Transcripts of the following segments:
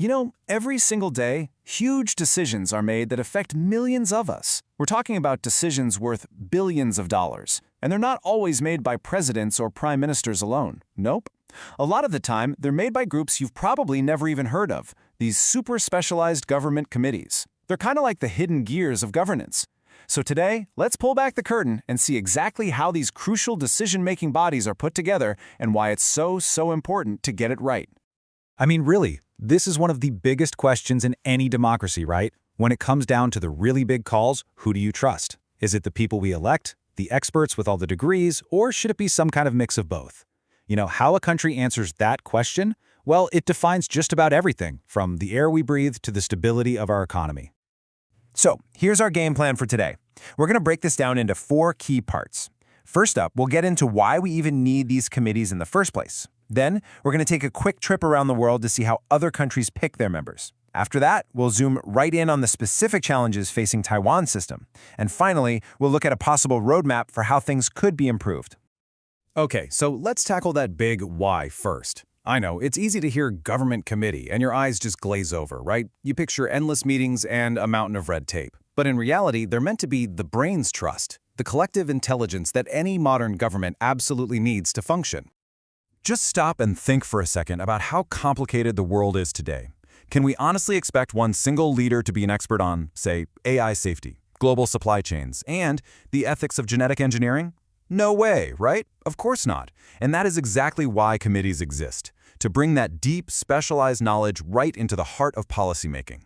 You know, every single day, huge decisions are made that affect millions of us. We're talking about decisions worth billions of dollars, and they're not always made by presidents or prime ministers alone. Nope. A lot of the time, they're made by groups you've probably never even heard of, these super specialized government committees. They're kind of like the hidden gears of governance. So today, let's pull back the curtain and see exactly how these crucial decision-making bodies are put together and why it's so important to get it right. I mean, really, this is one of the biggest questions in any democracy, right? When it comes down to the really big calls, who do you trust? Is it the people we elect, the experts with all the degrees, or should it be some kind of mix of both? You know, how a country answers that question? Well, it defines just about everything, from the air we breathe to the stability of our economy. So, here's our game plan for today. We're going to break this down into 4 key parts. First up, we'll get into why we even need these committees in the first place. Then, we're going to take a quick trip around the world to see how other countries pick their members. After that, we'll zoom right in on the specific challenges facing Taiwan's system. And finally, we'll look at a possible roadmap for how things could be improved. Okay, so let's tackle that big why first. I know, it's easy to hear government committee and your eyes just glaze over, right? You picture endless meetings and a mountain of red tape. But in reality, they're meant to be the brain's trust, the collective intelligence that any modern government absolutely needs to function. Just stop and think for a second about how complicated the world is today. Can we honestly expect one single leader to be an expert on, say, AI safety, global supply chains, and the ethics of genetic engineering? No way, right? Of course not. And that is exactly why committees exist, to bring that deep, specialized knowledge right into the heart of policymaking.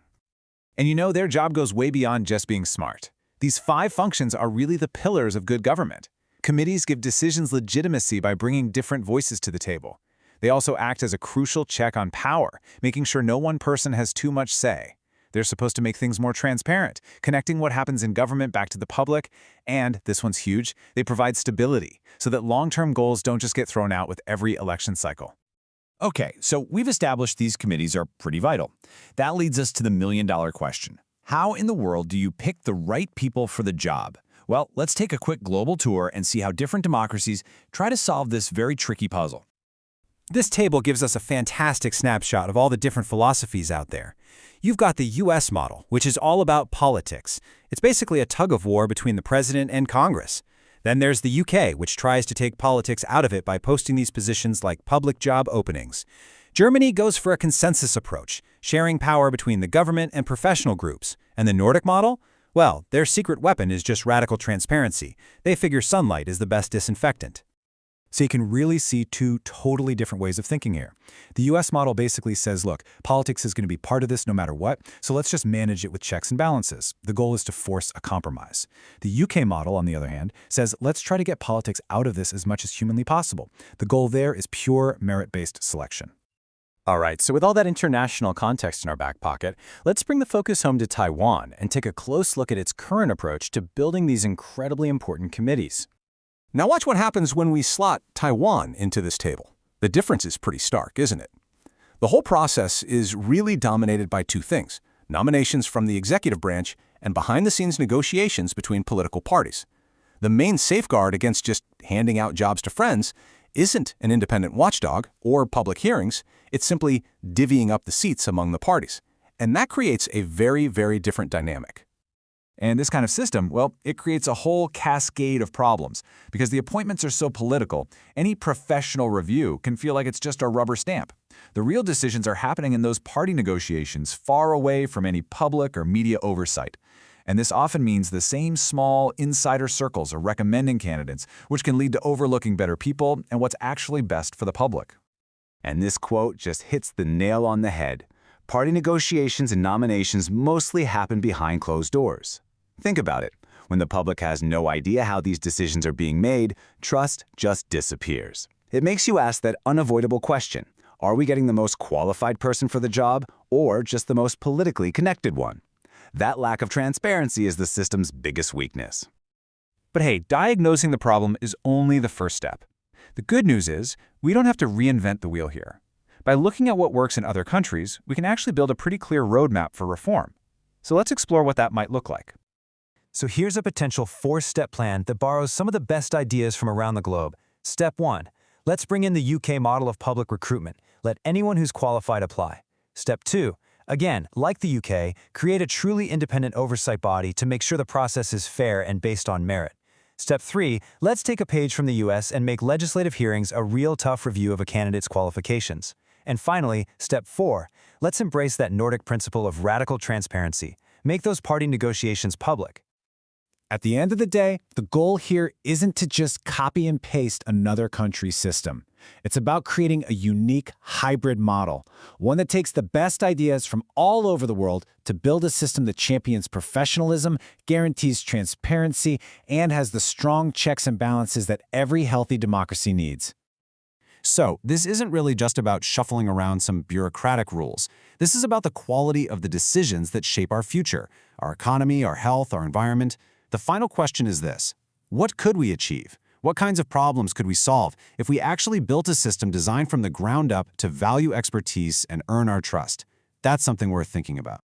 And you know, their job goes way beyond just being smart. These 5 functions are really the pillars of good government. Committees give decisions legitimacy by bringing different voices to the table. They also act as a crucial check on power, making sure no one person has too much say. They're supposed to make things more transparent, connecting what happens in government back to the public, and, this one's huge, they provide stability, so that long-term goals don't just get thrown out with every election cycle. Okay, so we've established these committees are pretty vital. That leads us to the million-dollar question. How in the world do you pick the right people for the job? Well, let's take a quick global tour and see how different democracies try to solve this very tricky puzzle. This table gives us a fantastic snapshot of all the different philosophies out there. You've got the US model, which is all about politics. It's basically a tug-of-war between the president and Congress. Then there's the UK, which tries to take politics out of it by posting these positions like public job openings. Germany goes for a consensus approach, sharing power between the government and professional groups. And the Nordic model? Well, their secret weapon is just radical transparency. They figure sunlight is the best disinfectant. So you can really see 2 totally different ways of thinking here. The US model basically says, look, politics is going to be part of this no matter what, so let's just manage it with checks and balances. The goal is to force a compromise. The UK model, on the other hand, says, let's try to get politics out of this as much as humanly possible. The goal there is pure merit-based selection. All right, so with all that international context in our back pocket, let's bring the focus home to Taiwan and take a close look at its current approach to building these incredibly important committees. Now watch what happens when we slot Taiwan into this table. The difference is pretty stark, isn't it? The whole process is really dominated by 2 things: nominations from the executive branch and behind-the-scenes negotiations between political parties. The main safeguard against just handing out jobs to friends isn't an independent watchdog or public hearings, it's simply divvying up the seats among the parties. And that creates a very, very different dynamic. And this kind of system, well, it creates a whole cascade of problems. Because the appointments are so political, any professional review can feel like it's just a rubber stamp. The real decisions are happening in those party negotiations far away from any public or media oversight. And this often means the same small insider circles are recommending candidates, which can lead to overlooking better people and what's actually best for the public. And this quote just hits the nail on the head. Party negotiations and nominations mostly happen behind closed doors. Think about it. When the public has no idea how these decisions are being made, trust just disappears. It makes you ask that unavoidable question. Are we getting the most qualified person for the job, or just the most politically connected one? That lack of transparency is the system's biggest weakness. But hey, diagnosing the problem is only the first step. The good news is, we don't have to reinvent the wheel here. By looking at what works in other countries, we can actually build a pretty clear roadmap for reform. So let's explore what that might look like. So here's a potential 4-step plan that borrows some of the best ideas from around the globe. Step 1. Let's bring in the UK model of public recruitment. Let anyone who's qualified apply. Step 2. Again, like the UK, create a truly independent oversight body to make sure the process is fair and based on merit. Step 3, let's take a page from the US and make legislative hearings a real tough review of a candidate's qualifications. And finally, step 4, let's embrace that Nordic principle of radical transparency. Make those party negotiations public. At the end of the day, the goal here isn't to just copy and paste another country's system. It's about creating a unique hybrid model, one that takes the best ideas from all over the world to build a system that champions professionalism, guarantees transparency, and has the strong checks and balances that every healthy democracy needs. So, this isn't really just about shuffling around some bureaucratic rules. This is about the quality of the decisions that shape our future, our economy, our health, our environment. The final question is this: what could we achieve? What kinds of problems could we solve if we actually built a system designed from the ground up to value expertise and earn our trust? That's something worth thinking about.